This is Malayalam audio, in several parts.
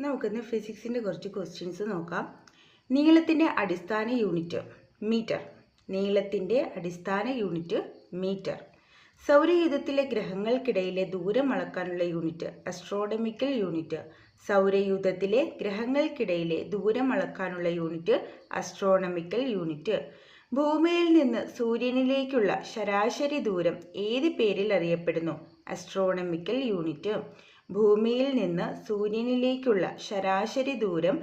നമുക്കിന്ന് ഫിസിക്സിൻ്റെ കുറച്ച് ക്വസ്റ്റ്യൻസ് നോക്കാം. നീളത്തിൻ്റെ അടിസ്ഥാന യൂണിറ്റ് മീറ്റർ. നീളത്തിൻ്റെ അടിസ്ഥാന യൂണിറ്റ് മീറ്റർ. സൗരയൂഥത്തിലെ ഗ്രഹങ്ങൾക്കിടയിലെ ദൂരം അളക്കാനുള്ള യൂണിറ്റ് അസ്ട്രോണമിക്കൽ യൂണിറ്റ്. സൗരയൂഥത്തിലെ ഗ്രഹങ്ങൾക്കിടയിലെ ദൂരം അളക്കാനുള്ള യൂണിറ്റ് അസ്ട്രോണമിക്കൽ യൂണിറ്റ്. ഭൂമിയിൽ നിന്ന് സൂര്യനിലേക്കുള്ള ശരാശരി ദൂരം ഏത് പേരിൽ അറിയപ്പെടുന്നു? Astronomical unit. ഭൂമിയിൽ നിന്ന് സൂര്യനിലേക്കുള്ള ശരാശരി ദൂരം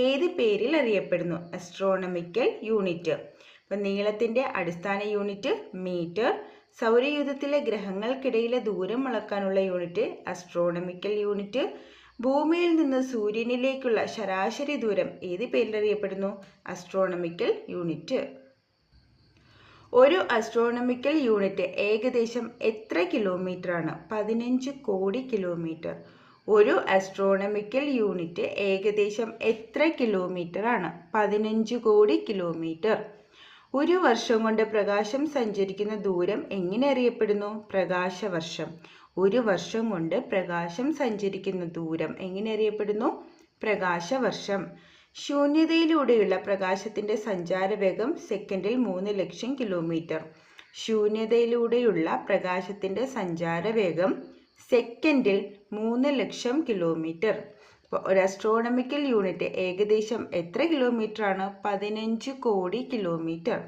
ഏത് പേരിൽ അറിയപ്പെടുന്നു? Astronomical unit. അപ്പം നീളത്തിൻ്റെ അടിസ്ഥാന യൂണിറ്റ് മീറ്റർ. സൗരയൂഥത്തിലെ ഗ്രഹങ്ങൾക്കിടയിലെ ദൂരം അളക്കാനുള്ള യൂണിറ്റ് അസ്ട്രോണമിക്കൽ യൂണിറ്റ്. ഭൂമിയിൽ നിന്ന് സൂര്യനിലേക്കുള്ള ശരാശരി ദൂരം ഏത് പേരിൽ അറിയപ്പെടുന്നു? Astronomical unit. ഒരു അസ്ട്രോണമിക്കൽ യൂണിറ്റ് ഏകദേശം എത്ര കിലോമീറ്റർ ആണ്? 15 കോടി കിലോമീറ്റർ. ഒരു അസ്ട്രോണമിക്കൽ യൂണിറ്റ് ഏകദേശം എത്ര കിലോമീറ്റർ ആണ്? 15 കോടി കിലോമീറ്റർ. ഒരു വർഷം കൊണ്ട് പ്രകാശം സഞ്ചരിക്കുന്ന ദൂരം എങ്ങനെ അറിയപ്പെടുന്നു? പ്രകാശവർഷം. ഒരു വർഷം കൊണ്ട് പ്രകാശം സഞ്ചരിക്കുന്ന ദൂരം എങ്ങനെ അറിയപ്പെടുന്നു? പ്രകാശവർഷം. ശൂന്യതയിലൂടെയുള്ള പ്രകാശത്തിൻ്റെ സഞ്ചാരവേഗം സെക്കൻഡിൽ 3 ലക്ഷം കിലോമീറ്റർ. ശൂന്യതയിലൂടെയുള്ള പ്രകാശത്തിൻ്റെ സഞ്ചാരവേഗം സെക്കൻഡിൽ 3 ലക്ഷം കിലോമീറ്റർ. അപ്പോൾ ഒരു അസ്ട്രോണമിക്കൽ യൂണിറ്റ് ഏകദേശം എത്ര കിലോമീറ്റർ ആണ്? 15 കോടി കിലോമീറ്റർ.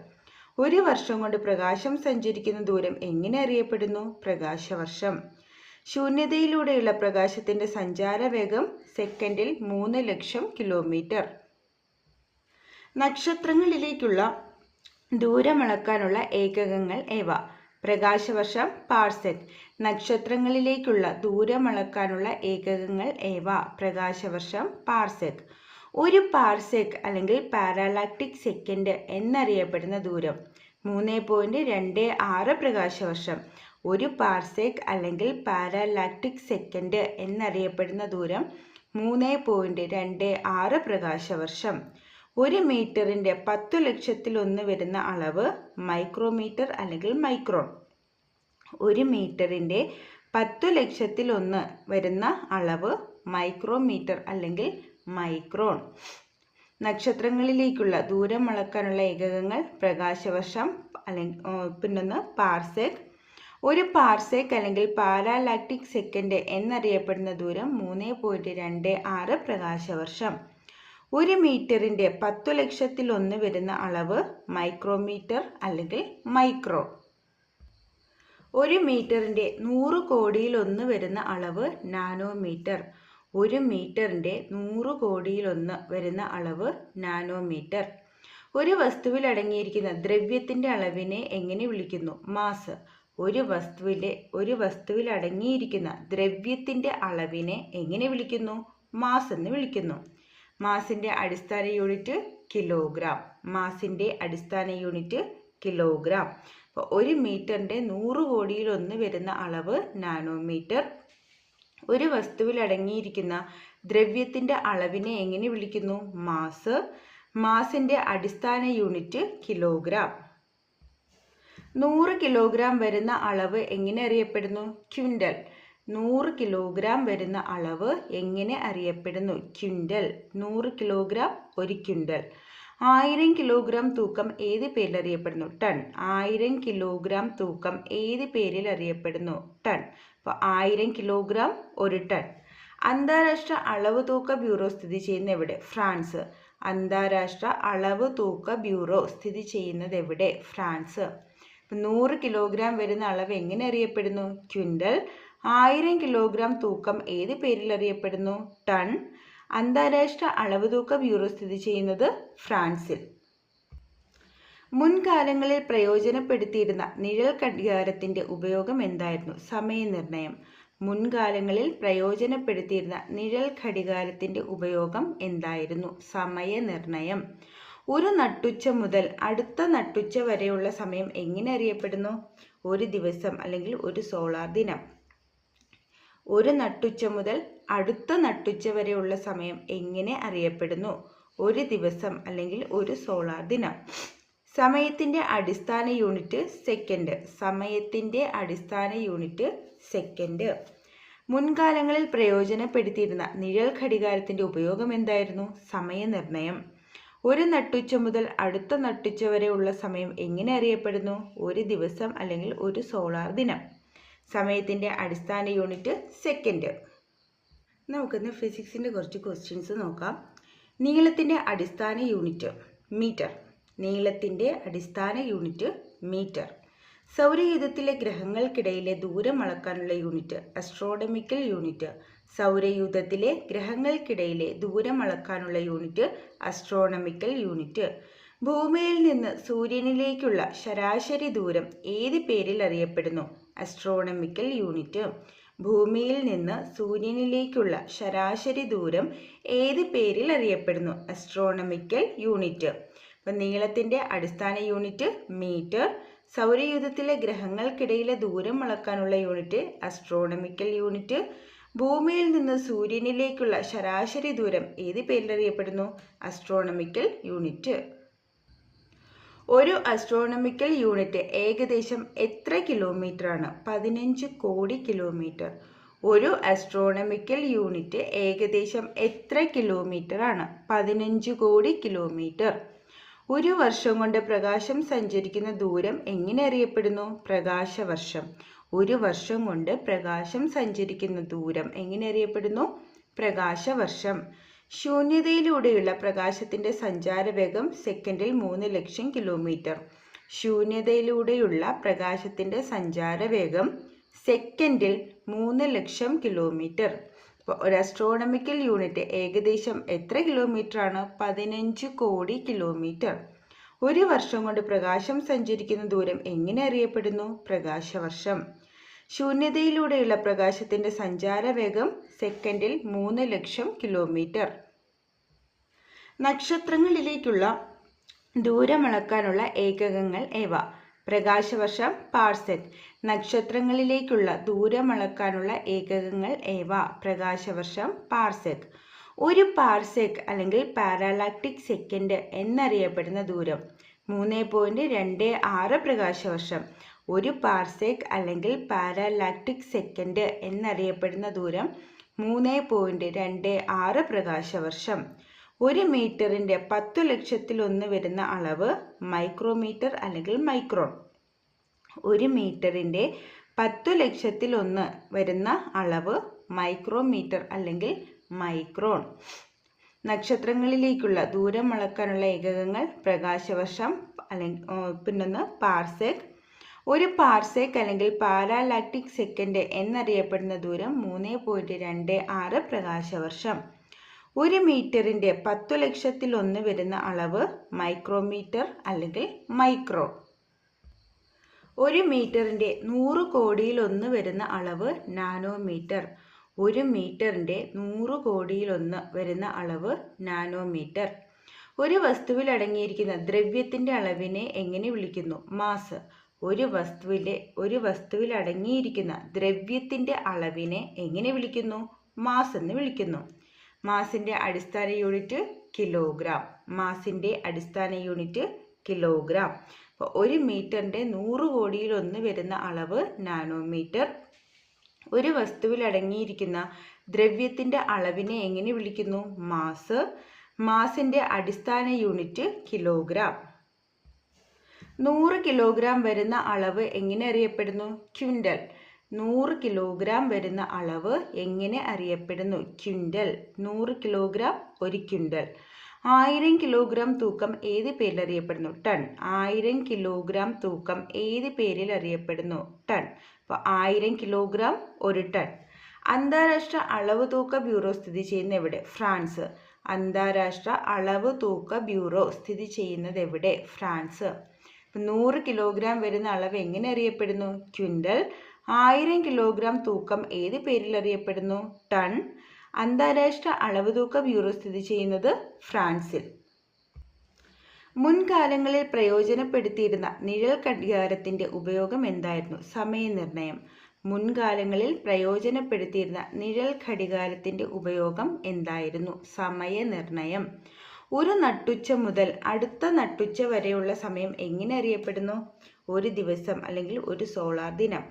ഒരു വർഷം കൊണ്ട് പ്രകാശം സഞ്ചരിക്കുന്ന ദൂരം എങ്ങനെ അറിയപ്പെടുന്നു? പ്രകാശവർഷം. ശൂന്യതയിലൂടെയുള്ള പ്രകാശത്തിൻ്റെ സഞ്ചാരവേഗം സെക്കൻഡിൽ 3 ലക്ഷം കിലോമീറ്റർ. നക്ഷത്രങ്ങളിലേക്കുള്ള ദൂരമളക്കാനുള്ള ഏകകങ്ങൾ ഏവ? പ്രകാശവർഷം, പാർസെക്. നക്ഷത്രങ്ങളിലേക്കുള്ള ദൂരമളക്കാനുള്ള ഏകകങ്ങൾ ഏവ? പ്രകാശവർഷം, പാർസെക്. ഒരു പാർസെക് അല്ലെങ്കിൽ പാരാലാക്റ്റിക് സെക്കൻഡ് എന്നറിയപ്പെടുന്ന ദൂരം 3.26 പ്രകാശവർഷം. ഒരു പാർസെക് അല്ലെങ്കിൽ പാരാലാക്റ്റിക് സെക്കൻഡ് എന്നറിയപ്പെടുന്ന ദൂരം 3.26 പ്രകാശവർഷം. ഒരു മീറ്ററിൻ്റെ 10 ലക്ഷത്തിലൊന്ന് വരുന്ന അളവ് മൈക്രോമീറ്റർ അല്ലെങ്കിൽ മൈക്രോൺ. ഒരു മീറ്ററിൻ്റെ 10 ലക്ഷത്തിലൊന്ന് വരുന്ന അളവ് മൈക്രോമീറ്റർ അല്ലെങ്കിൽ മൈക്രോൺ. നക്ഷത്രങ്ങളിലേക്കുള്ള ദൂരം അളക്കാനുള്ള ഏകകങ്ങൾ പ്രകാശവർഷം അല്ലെങ്കിൽ പിന്നൊന്ന് പാർസെക്. ഒരു പാർസെക് അല്ലെങ്കിൽ പാരാലാക്റ്റിക് സെക്കൻഡ് എന്നറിയപ്പെടുന്ന ദൂരം 3.26 പ്രകാശവർഷം. ഒരു മീറ്ററിൻ്റെ 10 ലക്ഷത്തിലൊന്ന് വരുന്ന അളവ് മൈക്രോമീറ്റർ അല്ലെങ്കിൽ മൈക്രോൺ. ഒരു മീറ്ററിൻ്റെ 100 കോടിയിലൊന്ന് വരുന്ന അളവ് നാനോമീറ്റർ. ഒരു മീറ്ററിൻ്റെ 100 കോടിയിലൊന്ന് വരുന്ന അളവ് നാനോമീറ്റർ. ഒരു വസ്തുവിൽ അടങ്ങിയിരിക്കുന്ന ദ്രവ്യത്തിൻ്റെ അളവിനെ എങ്ങനെ വിളിക്കുന്നു? മാസ്. ഒരു വസ്തുവിൽ അടങ്ങിയിരിക്കുന്ന ദ്രവ്യത്തിൻ്റെ അളവിനെ എങ്ങനെ വിളിക്കുന്നു? മാസ് എന്ന് വിളിക്കുന്നു. മാസിൻ്റെ അടിസ്ഥാന യൂണിറ്റ് കിലോഗ്രാം. മാസിൻ്റെ അടിസ്ഥാന യൂണിറ്റ് കിലോഗ്രാം. അപ്പോൾ ഒരു മീറ്ററിൻ്റെ 100 കോടിയിലൊന്ന് വരുന്ന അളവ് നാനോമീറ്റർ. ഒരു വസ്തുവിൽ അടങ്ങിയിരിക്കുന്ന ദ്രവ്യത്തിൻ്റെ അളവിനെ എങ്ങനെ വിളിക്കുന്നു? മാസ്. മാസിൻ്റെ അടിസ്ഥാന യൂണിറ്റ് കിലോഗ്രാം. 100 കിലോഗ്രാം വരുന്ന അളവ് എങ്ങനെ അറിയപ്പെടുന്നു? ക്വിൻ്റൽ. 100 കിലോഗ്രാം വരുന്ന അളവ് എങ്ങനെ അറിയപ്പെടുന്നു? ക്വിൻ്റൽ. 100 കിലോഗ്രാം ഒരു ക്വിൻ്റൽ. 1000 കിലോഗ്രാം തൂക്കം ഏത് പേരിൽ അറിയപ്പെടുന്നു? ടൺ. 1000 കിലോഗ്രാം തൂക്കം ഏത് പേരിൽ അറിയപ്പെടുന്നു? ടൺ. അപ്പോൾ 1000 കിലോഗ്രാം ഒരു ടൺ. അന്താരാഷ്ട്ര അളവ് തൂക്ക ബ്യൂറോ സ്ഥിതി ചെയ്യുന്നത് എവിടെ? ഫ്രാൻസ്. അന്താരാഷ്ട്ര അളവ് തൂക്ക ബ്യൂറോ സ്ഥിതി ചെയ്യുന്നത് എവിടെ? ഫ്രാൻസ്. 100 കിലോഗ്രാം വരുന്ന അളവ് എങ്ങനെ അറിയപ്പെടുന്നു? ക്വിൻ്റൽ. 1000 കിലോഗ്രാം തൂക്കം ഏത് പേരിൽ അറിയപ്പെടുന്നു? ടൺ. അന്താരാഷ്ട്ര അളവ് തൂക്ക ബ്യൂറോ സ്ഥിതി ചെയ്യുന്നത് ഫ്രാൻസിൽ. മുൻകാലങ്ങളിൽ പ്രയോജനപ്പെടുത്തിയിരുന്ന നിഴൽ ഘടികാരത്തിൻ്റെ ഉപയോഗം എന്തായിരുന്നു? സമയനിർണയം. മുൻകാലങ്ങളിൽ പ്രയോജനപ്പെടുത്തിയിരുന്ന നിഴൽ ഘടികാരത്തിൻ്റെ ഉപയോഗം എന്തായിരുന്നു? സമയനിർണയം. ഒരു നട്ടുച്ച മുതൽ അടുത്ത നട്ടുച്ച വരെയുള്ള സമയം എങ്ങനെ അറിയപ്പെടുന്നു? ഒരു ദിവസം അല്ലെങ്കിൽ ഒരു സോളാർ ദിനം. ഒരു നട്ടുച്ച മുതൽ അടുത്ത നട്ടുച്ച വരെയുള്ള സമയം എങ്ങനെ അറിയപ്പെടുന്നു? ഒരു ദിവസം അല്ലെങ്കിൽ ഒരു സോളാർ ദിനം. സമയത്തിൻ്റെ അടിസ്ഥാന യൂണിറ്റ് സെക്കൻഡ്. സമയത്തിൻ്റെ അടിസ്ഥാന യൂണിറ്റ് സെക്കൻഡ്. മുൻകാലങ്ങളിൽ പ്രയോജനപ്പെടുത്തിയിരുന്ന നിഴൽ ഘടികാരത്തിൻ്റെ ഉപയോഗം എന്തായിരുന്നു? സമയനിർണയം. ഒരു നട്ടുച്ച മുതൽ അടുത്ത നട്ടുച്ച വരെ ഉള്ള സമയം എങ്ങനെ അറിയപ്പെടുന്നു? ഒരു ദിവസം അല്ലെങ്കിൽ ഒരു സോളാർ ദിനം. സമയത്തിൻ്റെ അടിസ്ഥാന യൂണിറ്റ് സെക്കൻഡ്. നമുക്കിന്ന് ഫിസിക്സിൻ്റെ കുറച്ച് ക്വസ്റ്റ്യൻസ് നോക്കാം. നീളത്തിൻ്റെ അടിസ്ഥാന യൂണിറ്റ് മീറ്റർ. നീളത്തിൻ്റെ അടിസ്ഥാന യൂണിറ്റ് മീറ്റർ. സൗരയൂഥത്തിലെ ഗ്രഹങ്ങൾക്കിടയിലെ ദൂരം അളക്കാനുള്ള യൂണിറ്റ് അസ്ട്രോണമിക്കൽ യൂണിറ്റ്. സൗരയൂഥത്തിലെ ഗ്രഹങ്ങൾക്കിടയിലെ ദൂരം അളക്കാനുള്ള യൂണിറ്റ് അസ്ട്രോണമിക്കൽ യൂണിറ്റ്. ഭൂമിയിൽ നിന്ന് സൂര്യനിലേക്കുള്ള ശരാശരി ദൂരം ഏത് പേരിൽ അറിയപ്പെടുന്നു? Astronomical unit. ഭൂമിയിൽ നിന്ന് സൂര്യനിലേക്കുള്ള ശരാശരി ദൂരം ഏത് പേരിൽ അറിയപ്പെടുന്നു? Astronomical unit. അപ്പം നീളത്തിൻ്റെ അടിസ്ഥാന യൂണിറ്റ് മീറ്റർ. സൗരയൂഥത്തിലെ ഗ്രഹങ്ങൾക്കിടയിലെ ദൂരം അളക്കാനുള്ള യൂണിറ്റ് അസ്ട്രോണമിക്കൽ യൂണിറ്റ്. ഭൂമിയിൽ നിന്ന് സൂര്യനിലേക്കുള്ള ശരാശരി ദൂരം ഏത് പേരിൽ അറിയപ്പെടുന്നു? Astronomical unit. ഒരു അസ്ട്രോണമിക്കൽ യൂണിറ്റ് ഏകദേശം എത്ര കിലോമീറ്റർ ആണ്? 15 കോടി കിലോമീറ്റർ. ഒരു അസ്ട്രോണമിക്കൽ യൂണിറ്റ് ഏകദേശം എത്ര കിലോമീറ്റർ ആണ്? 15 കോടി കിലോമീറ്റർ. ഒരു വർഷം കൊണ്ട് പ്രകാശം സഞ്ചരിക്കുന്ന ദൂരം എങ്ങനെ അറിയപ്പെടുന്നു? പ്രകാശവർഷം. ഒരു വർഷം കൊണ്ട് പ്രകാശം സഞ്ചരിക്കുന്ന ദൂരം എങ്ങനെ അറിയപ്പെടുന്നു? പ്രകാശവർഷം. ശൂന്യതയിലൂടെയുള്ള പ്രകാശത്തിൻ്റെ സഞ്ചാരവേഗം സെക്കൻഡിൽ 3 ലക്ഷം കിലോമീറ്റർ. ശൂന്യതയിലൂടെയുള്ള പ്രകാശത്തിൻ്റെ സഞ്ചാരവേഗം സെക്കൻഡിൽ 3 ലക്ഷം കിലോമീറ്റർ. ഒരു അസ്ട്രോണമിക്കൽ യൂണിറ്റ് ഏകദേശം എത്ര കിലോമീറ്റർ ആണ്? 15 കോടി കിലോമീറ്റർ. ഒരു വർഷം കൊണ്ട് പ്രകാശം സഞ്ചരിക്കുന്ന ദൂരം എങ്ങനെ അറിയപ്പെടുന്നു? പ്രകാശവർഷം. ശൂന്യതയിലൂടെയുള്ള പ്രകാശത്തിൻ്റെ സഞ്ചാരവേഗം സെക്കൻഡിൽ 3 ലക്ഷം കിലോമീറ്റർ. നക്ഷത്രങ്ങളിലേക്കുള്ള ദൂരമളക്കാനുള്ള ഏകകങ്ങൾ ഏവ? പ്രകാശവർഷം, പാർസെക്. നക്ഷത്രങ്ങളിലേക്കുള്ള ദൂരമളക്കാനുള്ള ഏകകങ്ങൾ ഏവ? പ്രകാശവർഷം, പാർസെക്. ഒരു പാർസെക് അല്ലെങ്കിൽ പാരാലാക്റ്റിക് സെക്കൻഡ് എന്നറിയപ്പെടുന്ന ദൂരം 3.26 പ്രകാശവർഷം. ഒരു പാർസെക് അല്ലെങ്കിൽ പാരാലാക്റ്റിക് സെക്കൻഡ് എന്നറിയപ്പെടുന്ന ദൂരം 3.26 പ്രകാശവർഷം. ഒരു മീറ്ററിൻ്റെ 10 ലക്ഷത്തിലൊന്ന് വരുന്ന അളവ് മൈക്രോമീറ്റർ അല്ലെങ്കിൽ മൈക്രോൺ. ഒരു മീറ്ററിൻ്റെ 10 ലക്ഷത്തിലൊന്ന് വരുന്ന അളവ് മൈക്രോമീറ്റർ അല്ലെങ്കിൽ മൈക്രോൺ. നക്ഷത്രങ്ങളിലേക്കുള്ള ദൂരം അളക്കാനുള്ള ഏകകങ്ങൾ പ്രകാശവർഷം അല്ലെങ്കിൽ പിന്നൊന്ന് പാർസെക്. ഒരു പാർസെക് അല്ലെങ്കിൽ പാരാലാക്റ്റിക് സെക്കൻഡ് എന്നറിയപ്പെടുന്ന ദൂരം 3.26 പ്രകാശവർഷം. ഒരു മീറ്ററിൻ്റെ 10 ലക്ഷത്തിലൊന്ന് വരുന്ന അളവ് മൈക്രോമീറ്റർ അല്ലെങ്കിൽ മൈക്രോൺ. ഒരു മീറ്ററിൻ്റെ 100 കോടിയിലൊന്ന് വരുന്ന അളവ് നാനോമീറ്റർ. ഒരു മീറ്ററിൻ്റെ 100 കോടിയിലൊന്ന് വരുന്ന അളവ് നാനോമീറ്റർ. ഒരു വസ്തുവിൽ അടങ്ങിയിരിക്കുന്ന ദ്രവ്യത്തിൻ്റെ അളവിനെ എങ്ങനെ വിളിക്കുന്നു? മാസ്. ഒരു വസ്തുവിൽ അടങ്ങിയിരിക്കുന്ന ദ്രവ്യത്തിൻ്റെ അളവിനെ എങ്ങനെ വിളിക്കുന്നു? മാസ് എന്ന് വിളിക്കുന്നു. മാസിൻ്റെ അടിസ്ഥാന യൂണിറ്റ് കിലോഗ്രാം. മാസിൻ്റെ അടിസ്ഥാന യൂണിറ്റ് കിലോഗ്രാം. അപ്പോൾ ഒരു മീറ്ററിൻ്റെ 100 കോടിയിലൊന്ന് വരുന്ന അളവ് നാനോമീറ്റർ. ഒരു വസ്തുവിൽ അടങ്ങിയിരിക്കുന്ന ദ്രവ്യത്തിൻ്റെ അളവിനെ എങ്ങനെ വിളിക്കുന്നു? മാസ്. മാസിൻ്റെ അടിസ്ഥാന യൂണിറ്റ് കിലോഗ്രാം. 100 കിലോഗ്രാം വരുന്ന അളവ് എങ്ങനെ അറിയപ്പെടുന്നു? ക്വിൻ്റൽ. 100 കിലോഗ്രാം വരുന്ന അളവ് എങ്ങനെ അറിയപ്പെടുന്നു? ക്വിൻ്റൽ. 100 കിലോഗ്രാം ഒരു ക്വിൻ്റൽ. 1000 കിലോഗ്രാം തൂക്കം ഏത് പേരിൽ അറിയപ്പെടുന്നു? ടൺ. 1000 കിലോഗ്രാം തൂക്കം ഏത് പേരിൽ അറിയപ്പെടുന്നു? ടൺ. അപ്പോൾ 1000 കിലോഗ്രാം ഒരു ടൺ. അന്താരാഷ്ട്ര അളവ് തൂക്ക ബ്യൂറോ സ്ഥിതി ചെയ്യുന്ന എവിടെ? ഫ്രാൻസ്. അന്താരാഷ്ട്ര അളവ് തൂക്ക ബ്യൂറോ സ്ഥിതി ചെയ്യുന്നത് എവിടെ? ഫ്രാൻസ്. 100 കിലോഗ്രാം വരുന്ന അളവ് എങ്ങനെ അറിയപ്പെടുന്നു? ക്വിൻ്റൽ. 1000 കിലോഗ്രാം തൂക്കം ഏത് പേരിൽ അറിയപ്പെടുന്നു? ടൺ. അന്താരാഷ്ട്ര അളവ് തൂക്ക ബ്യൂറോ സ്ഥിതി ചെയ്യുന്നത് ഫ്രാൻസിൽ. മുൻകാലങ്ങളിൽ പ്രയോജനപ്പെടുത്തിയിരുന്ന നിഴൽ ഘടികാരത്തിൻ്റെ ഉപയോഗം എന്തായിരുന്നു? സമയനിർണയം. മുൻകാലങ്ങളിൽ പ്രയോജനപ്പെടുത്തിയിരുന്ന നിഴൽ ഘടികാരത്തിൻ്റെ ഉപയോഗം എന്തായിരുന്നു? സമയനിർണയം. ഒരു നട്ടുച്ച മുതൽ അടുത്ത നട്ടുച്ച വരെയുള്ള സമയം എങ്ങനെ അറിയപ്പെടുന്നു? ഒരു ദിവസം അല്ലെങ്കിൽ ഒരു സോളാർ ദിനം.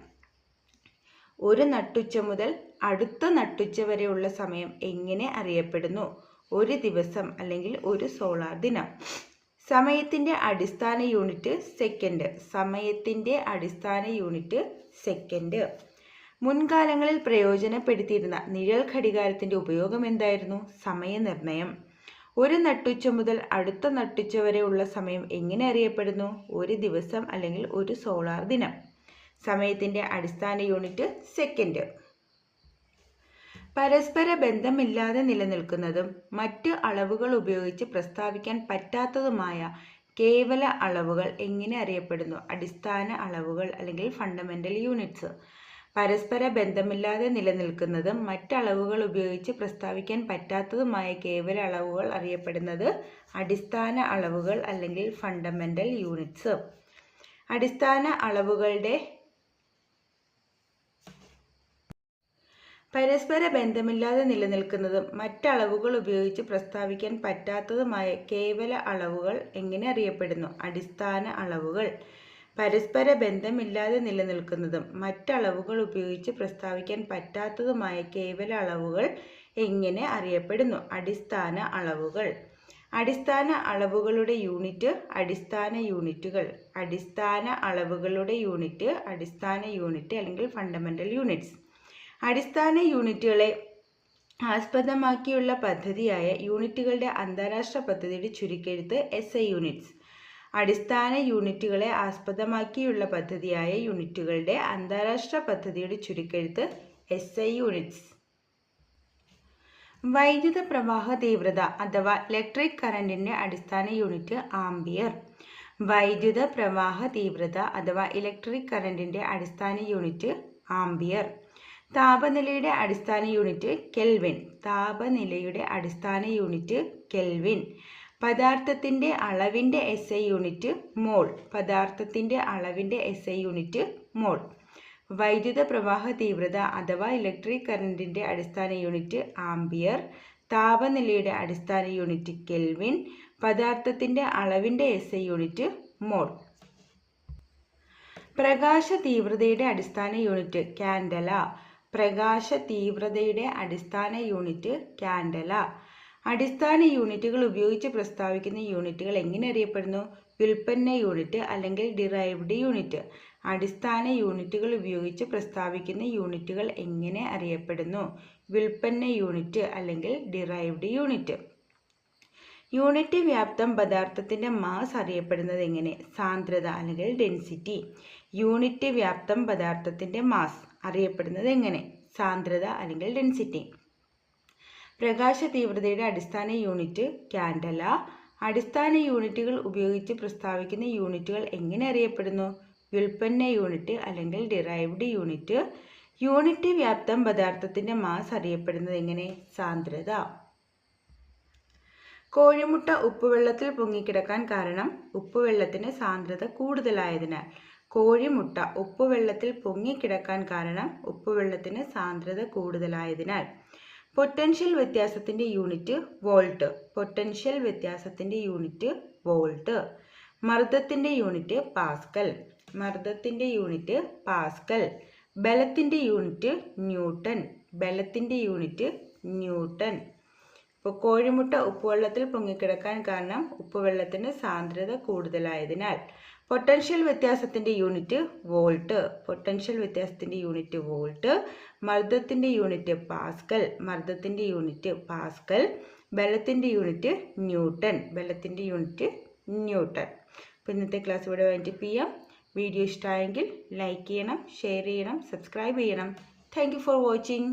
ഒരു നട്ടുച്ച മുതൽ അടുത്ത നട്ടുച്ച വരെയുള്ള സമയം എങ്ങനെ അറിയപ്പെടുന്നു? ഒരു ദിവസം അല്ലെങ്കിൽ ഒരു സോളാർ ദിനം. സമയത്തിൻ്റെ അടിസ്ഥാന യൂണിറ്റ് സെക്കൻഡ്. സമയത്തിൻ്റെ അടിസ്ഥാന യൂണിറ്റ് സെക്കൻഡ്. മുൻകാലങ്ങളിൽ പ്രയോജനപ്പെടുത്തിയിരുന്ന നിഴൽ ഘടികാരത്തിൻ്റെ ഉപയോഗം എന്തായിരുന്നു? സമയനിർണയം. ഒരു നട്ടുച്ച മുതൽ അടുത്ത നട്ടുച്ച വരെയുള്ള സമയം എങ്ങനെ അറിയപ്പെടുന്നു? ഒരു ദിവസം അല്ലെങ്കിൽ ഒരു സോളാർ ദിനം. സമയത്തിൻ്റെ അടിസ്ഥാന യൂണിറ്റ് സെക്കൻഡ്. പരസ്പര ബന്ധമില്ലാതെ നിലനിൽക്കുന്നതും മറ്റ് അളവുകൾ ഉപയോഗിച്ച് പ്രസ്താവിക്കാൻ പറ്റാത്തതുമായ കേവല അളവുകൾ എങ്ങനെ അറിയപ്പെടുന്നു? അടിസ്ഥാന അളവുകൾ അല്ലെങ്കിൽ ഫണ്ടമെൻ്റൽ യൂണിറ്റ്സ്. പരസ്പര ബന്ധമില്ലാതെ നിലനിൽക്കുന്നതും മറ്റളവുകൾ ഉപയോഗിച്ച് പ്രസ്താവിക്കാൻ പറ്റാത്തതുമായ കേവല അളവുകൾ അറിയപ്പെടുന്നത് അടിസ്ഥാന അളവുകൾ അല്ലെങ്കിൽ ഫണ്ടമെൻ്റൽ യൂണിറ്റ്സ്. അടിസ്ഥാന അളവുകളുടെ പരസ്പര ബന്ധമില്ലാതെ നിലനിൽക്കുന്നതും മറ്റളവുകൾ ഉപയോഗിച്ച് പ്രസ്താവിക്കാൻ പറ്റാത്തതുമായ കേവല അളവുകൾ എങ്ങനെ അറിയപ്പെടുന്നു? അടിസ്ഥാന അളവുകൾ. പരസ്പര ബന്ധമില്ലാതെ നിലനിൽക്കുന്നതും മറ്റളവുകൾ ഉപയോഗിച്ച് പ്രസ്താവിക്കാൻ പറ്റാത്തതുമായ കേവല അളവുകൾ എങ്ങനെ അറിയപ്പെടുന്നു? അടിസ്ഥാന അളവുകൾ. അടിസ്ഥാന അളവുകളുടെ യൂണിറ്റ് അടിസ്ഥാന യൂണിറ്റുകൾ. അടിസ്ഥാന അളവുകളുടെ യൂണിറ്റ് അടിസ്ഥാന യൂണിറ്റ് അല്ലെങ്കിൽ ഫണ്ടമെൻ്റൽ യൂണിറ്റ്സ്. അടിസ്ഥാന യൂണിറ്റുകളെ ആസ്പദമാക്കിയുള്ള പദ്ധതിയായ യൂണിറ്റുകളുടെ അന്താരാഷ്ട്ര പദ്ധതിയുടെ ചുരുക്കെഴുത്ത് SI യൂണിറ്റ്സ്. അടിസ്ഥാന യൂണിറ്റുകളെ ആസ്പദമാക്കിയുള്ള പദ്ധതിയായ യൂണിറ്റുകളുടെ അന്താരാഷ്ട്ര പദ്ധതിയുടെ ചുരുക്കെഴുത്ത് SI യൂണിറ്റ്സ്. വൈദ്യുത പ്രവാഹ തീവ്രത അഥവാ ഇലക്ട്രിക് കറണ്ടിൻ്റെ അടിസ്ഥാന യൂണിറ്റ് ആംപിയർ. വൈദ്യുത പ്രവാഹ തീവ്രത അഥവാ ഇലക്ട്രിക് കറണ്ടിൻ്റെ അടിസ്ഥാന യൂണിറ്റ് ആംപിയർ. താപനിലയുടെ അടിസ്ഥാന യൂണിറ്റ് കെൽവിൻ. താപനിലയുടെ അടിസ്ഥാന യൂണിറ്റ് കെൽവിൻ. പദാർത്ഥത്തിൻ്റെ അളവിൻ്റെ SI യൂണിറ്റ് മോൾ. പദാർത്ഥത്തിൻ്റെ അളവിൻ്റെ SI യൂണിറ്റ് മോൾ. വൈദ്യുത പ്രവാഹ തീവ്രത അഥവാ ഇലക്ട്രിക് കറണ്ടിൻ്റെ അടിസ്ഥാന യൂണിറ്റ് ആംപിയർ. താപനിലയുടെ അടിസ്ഥാന യൂണിറ്റ് കെൽവിൻ. പദാർത്ഥത്തിൻ്റെ അളവിൻ്റെ SI യൂണിറ്റ് മോൾ. പ്രകാശ തീവ്രതയുടെ അടിസ്ഥാന യൂണിറ്റ് കാൻഡല. പ്രകാശ തീവ്രതയുടെ അടിസ്ഥാന യൂണിറ്റ് കാൻഡല. അടിസ്ഥാന യൂണിറ്റുകൾ ഉപയോഗിച്ച് പ്രസ്താവിക്കുന്ന യൂണിറ്റുകൾ എങ്ങനെ അറിയപ്പെടുന്നു? വ്യുൽപ്പന്ന യൂണിറ്റ് അല്ലെങ്കിൽ ഡിറൈവ്ഡ് യൂണിറ്റ്. അടിസ്ഥാന യൂണിറ്റുകൾ ഉപയോഗിച്ച് പ്രസ്താവിക്കുന്ന യൂണിറ്റുകൾ എങ്ങനെ അറിയപ്പെടുന്നു? വ്യുൽപ്പന്ന യൂണിറ്റ് അല്ലെങ്കിൽ ഡിറൈവ്ഡ് യൂണിറ്റ്. യൂണിറ്റ് വ്യാപ്തം പദാർത്ഥത്തിൻ്റെ മാസ് അറിയപ്പെടുന്നത് എങ്ങനെ? സാന്ദ്രത അല്ലെങ്കിൽ ഡെൻസിറ്റി. യൂണിറ്റ് വ്യാപ്തം പദാർത്ഥത്തിൻ്റെ മാസ് അറിയപ്പെടുന്നത് എങ്ങനെ? സാന്ദ്രത അല്ലെങ്കിൽ ഡെൻസിറ്റി. പ്രകാശ തീവ്രതയുടെ അടിസ്ഥാന യൂണിറ്റ് കാൻഡല. അടിസ്ഥാന യൂണിറ്റുകൾ ഉപയോഗിച്ച് പ്രസ്താവിക്കുന്ന യൂണിറ്റുകൾ എങ്ങനെ അറിയപ്പെടുന്നു? വ്യുൽപ്പന്ന യൂണിറ്റ് അല്ലെങ്കിൽ ഡിറൈവ്ഡ് യൂണിറ്റ്. യൂണിറ്റ് വ്യാപ്തം പദാർത്ഥത്തിൻ്റെ മാസ് അറിയപ്പെടുന്നത് എങ്ങനെ? സാന്ദ്രത. കോഴിമുട്ട ഉപ്പുവെള്ളത്തിൽ പൊങ്ങിക്കിടക്കാൻ കാരണം ഉപ്പുവെള്ളത്തിന് സാന്ദ്രത കൂടുതലായതിനാൽ. കോഴിമുട്ട ഉപ്പുവെള്ളത്തിൽ പൊങ്ങിക്കിടക്കാൻ കാരണം ഉപ്പുവെള്ളത്തിന് സാന്ദ്രത കൂടുതലായതിനാൽ. പൊട്ടൻഷ്യൽ വ്യത്യാസത്തിൻ്റെ യൂണിറ്റ് വോൾട്ട്. പൊട്ടൻഷ്യൽ വ്യത്യാസത്തിൻ്റെ യൂണിറ്റ് വോൾട്ട്. മർദ്ദത്തിൻ്റെ യൂണിറ്റ് പാസ്കൽ. മർദ്ദത്തിൻ്റെ യൂണിറ്റ് പാസ്കൽ. ബലത്തിൻ്റെ യൂണിറ്റ് ന്യൂട്ടൺ. ബലത്തിൻ്റെ യൂണിറ്റ് ന്യൂട്ടൺ. ഇപ്പോൾ കോഴിമുട്ട ഉപ്പുവെള്ളത്തിൽ പൊങ്ങിക്കിടക്കാൻ കാരണം ഉപ്പുവെള്ളത്തിന് സാന്ദ്രത കൂടുതലായതിനാൽ. പൊട്ടൻഷ്യൽ വ്യത്യാസത്തിൻ്റെ യൂണിറ്റ് വോൾട്ട്. പൊട്ടൻഷ്യൽ വ്യത്യാസത്തിൻ്റെ യൂണിറ്റ് വോൾട്ട്. മർദ്ദത്തിൻ്റെ യൂണിറ്റ് പാസ്കൽ. മർദ്ദത്തിൻ്റെ യൂണിറ്റ് പാസ്കൽ. ബലത്തിൻ്റെ യൂണിറ്റ് ന്യൂട്ടൺ. ബലത്തിൻ്റെ യൂണിറ്റ് ന്യൂട്ടൺ. അപ്പോൾ ഇന്നത്തെ ക്ലാസ് ഇവിടെ വൈൻഡപ്പ് ചെയ്യാം. വീഡിയോ ഇഷ്ടമായെങ്കിൽ ലൈക്ക് ചെയ്യണം, ഷെയർ ചെയ്യണം, സബ്സ്ക്രൈബ് ചെയ്യണം. Thank you for watching.